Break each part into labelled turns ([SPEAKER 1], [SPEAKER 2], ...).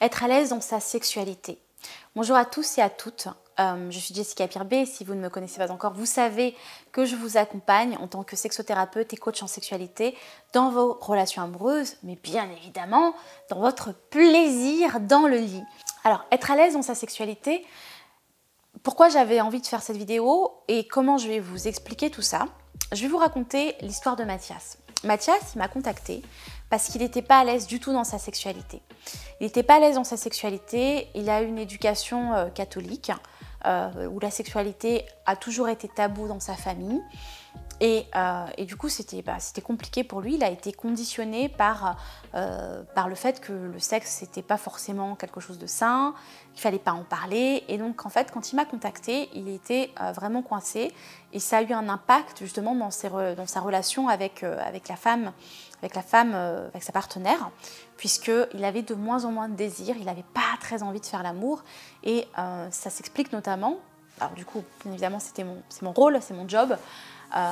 [SPEAKER 1] Être à l'aise dans sa sexualité. Bonjour à tous et à toutes, je suis Jessica Pirbet. Si vous ne me connaissez pas encore, vous savez que je vous accompagne en tant que sexothérapeute et coach en sexualité dans vos relations amoureuses, mais bien évidemment dans votre plaisir dans le lit. Alors, être à l'aise dans sa sexualité, pourquoi j'avais envie de faire cette vidéo et comment je vais vous expliquer tout ça. Je vais vous raconter l'histoire de Mathias. Mathias, il m'a contacté parce qu'il n'était pas à l'aise du tout dans sa sexualité. Il n'était pas à l'aise dans sa sexualité, il a eu une éducation catholique où la sexualité a toujours été tabou dans sa famille. Et du coup, c'était compliqué pour lui. Il a été conditionné par le fait que le sexe, c'était pas forcément quelque chose de sain, qu'il fallait pas en parler. Et donc, en fait, quand il m'a contacté, il était vraiment coincé. Et ça a eu un impact justement dans sa relation avec sa partenaire, puisqu'il avait de moins en moins de désir, il n'avait pas très envie de faire l'amour. Et ça s'explique notamment, alors du coup, bien évidemment, c'est mon rôle, c'est mon job. On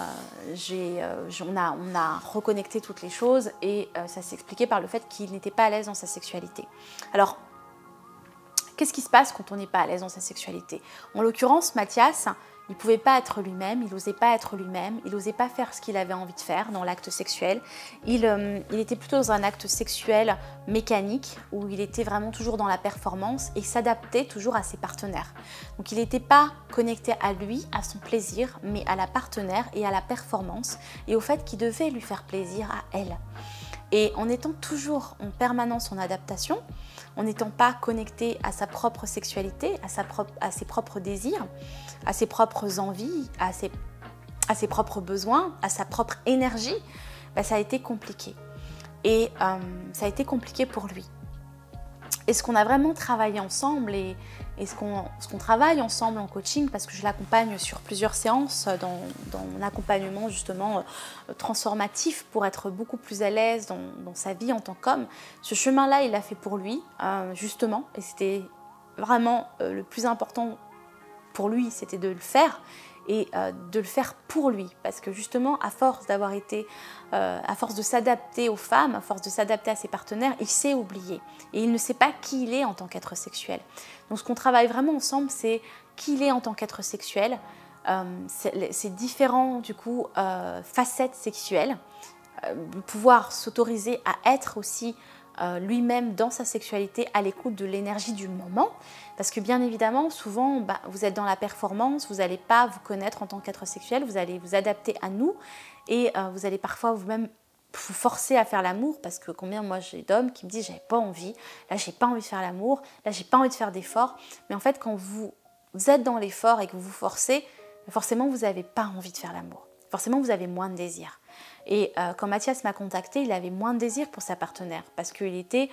[SPEAKER 1] a reconnecté toutes les choses et ça s'expliquait par le fait qu'il n'était pas à l'aise dans sa sexualité. Alors, qu'est-ce qui se passe quand on n'est pas à l'aise dans sa sexualité? En l'occurrence, Mathias, il ne pouvait pas être lui-même, il n'osait pas être lui-même, il n'osait pas faire ce qu'il avait envie de faire dans l'acte sexuel. Il était plutôt dans un acte sexuel mécanique où il était vraiment toujours dans la performance et s'adaptait toujours à ses partenaires. Donc il n'était pas connecté à lui, à son plaisir, mais à la partenaire et à la performance et au fait qu'il devait lui faire plaisir à elle. Et en étant toujours en permanence en adaptation, en n'étant pas connecté à sa propre sexualité, à ses propres désirs, à ses propres envies, à ses propres besoins, à sa propre énergie, ça a été compliqué. Et ça a été compliqué pour lui. Et ce qu'on a vraiment travaillé ensemble et ce qu'on travaille ensemble en coaching, parce que je l'accompagne sur plusieurs séances dans mon accompagnement justement transformatif pour être beaucoup plus à l'aise dans sa vie en tant qu'homme. Ce chemin-là, il l'a fait pour lui, justement, et c'était vraiment le plus important pour lui, c'était de le faire et de le faire pour lui, parce que justement, à force de s'adapter aux femmes, à force de s'adapter à ses partenaires, il s'est oublié et il ne sait pas qui il est en tant qu'être sexuel. Donc ce qu'on travaille vraiment ensemble, c'est qui il est en tant qu'être sexuel, ces différents du coup facettes sexuelles, pouvoir s'autoriser à être aussi lui-même dans sa sexualité à l'écoute de l'énergie du moment, parce que bien évidemment souvent vous êtes dans la performance, vous n'allez pas vous connaître en tant qu'être sexuel, vous allez vous adapter à nous et vous allez parfois vous-même vous forcer à faire l'amour, parce que combien moi j'ai d'hommes qui me disent j'avais pas envie, là j'ai pas envie de faire l'amour, là j'ai pas envie de faire d'efforts, mais en fait quand vous êtes dans l'effort et que vous vous forcez, forcément vous n'avez pas envie de faire l'amour, forcément vous avez moins de désir. Et quand Mathias m'a contacté, il avait moins de désir pour sa partenaire parce qu'il n'était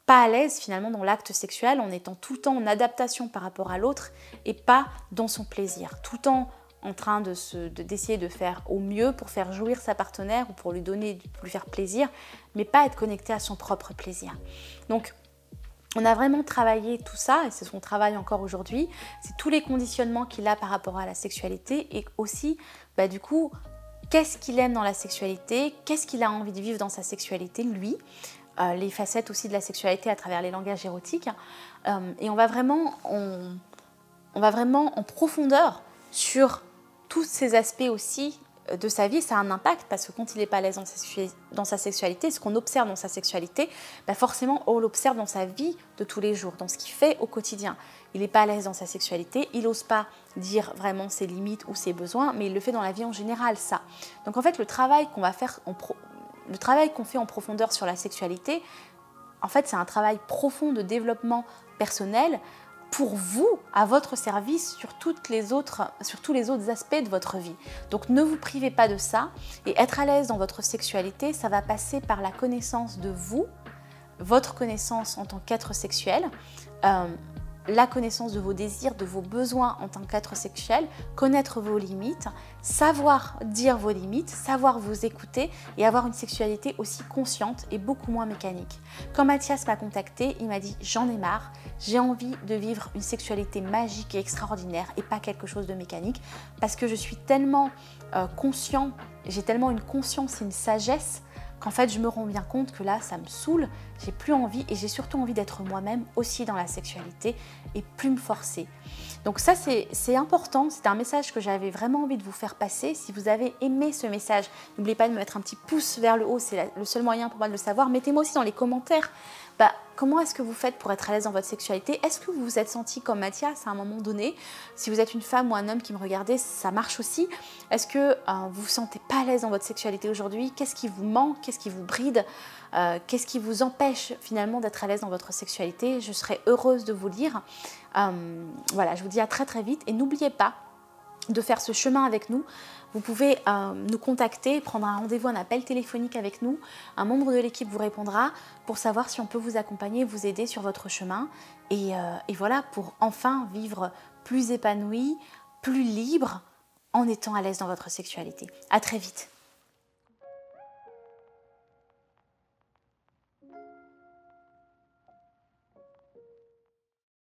[SPEAKER 1] pas à l'aise finalement dans l'acte sexuel en étant tout le temps en adaptation par rapport à l'autre et pas dans son plaisir, tout le temps en train d'essayer de faire au mieux pour faire jouir sa partenaire ou pour lui faire plaisir, mais pas être connecté à son propre plaisir. Donc on a vraiment travaillé tout ça et c'est ce qu'on travaille encore aujourd'hui, c'est tous les conditionnements qu'il a par rapport à la sexualité et aussi du coup qu'est-ce qu'il aime dans la sexualité, qu'est-ce qu'il a envie de vivre dans sa sexualité, lui, les facettes aussi de la sexualité à travers les langages érotiques. Et on va vraiment en profondeur sur tous ces aspects aussi de sa vie. Ça a un impact parce que quand il n'est pas à l'aise dans sa sexualité, ce qu'on observe dans sa sexualité, forcément on l'observe dans sa vie de tous les jours, dans ce qu'il fait au quotidien. Il n'est pas à l'aise dans sa sexualité, il n'ose pas dire vraiment ses limites ou ses besoins, mais il le fait dans la vie en général, ça. Donc en fait, le travail qu'on fait en profondeur sur la sexualité, en fait, c'est un travail profond de développement personnel pour vous, à votre service, sur tous les autres aspects de votre vie. Donc ne vous privez pas de ça, et être à l'aise dans votre sexualité, ça va passer par la connaissance de vous, votre connaissance en tant qu'être sexuel, la connaissance de vos désirs, de vos besoins en tant qu'être sexuel, connaître vos limites, savoir dire vos limites, savoir vous écouter et avoir une sexualité aussi consciente et beaucoup moins mécanique. Quand Mathias m'a contacté, il m'a dit « j'en ai marre, j'ai envie de vivre une sexualité magique et extraordinaire et pas quelque chose de mécanique parce que je suis tellement conscient, j'ai tellement une conscience et une sagesse qu'en fait je me rends bien compte que là ça me saoule, j'ai plus envie et j'ai surtout envie d'être moi-même aussi dans la sexualité et plus me forcer. Donc ça c'est important, c'est un message que j'avais vraiment envie de vous faire passer. Si vous avez aimé ce message, n'oubliez pas de me mettre un petit pouce vers le haut, c'est le seul moyen pour moi de le savoir. Mettez-moi aussi dans les commentaires, comment est-ce que vous faites pour être à l'aise dans votre sexualité? Est-ce que vous vous êtes senti comme Mathias à un moment donné? Si vous êtes une femme ou un homme qui me regardez, ça marche aussi. Est-ce que vous vous sentez pas à l'aise dans votre sexualité aujourd'hui? Qu'est-ce qui vous manque? Qu'est-ce qui vous bride? Qu'est-ce qui vous empêche finalement d'être à l'aise dans votre sexualité? Je serais heureuse de vous lire. Voilà, je vous dis à très très vite et n'oubliez pas de faire ce chemin avec nous. Vous pouvez nous contacter, prendre un rendez-vous, un appel téléphonique avec nous. Un membre de l'équipe vous répondra pour savoir si on peut vous accompagner, vous aider sur votre chemin. Et voilà, pour enfin vivre plus épanoui, plus libre, en étant à l'aise dans votre sexualité. À très vite.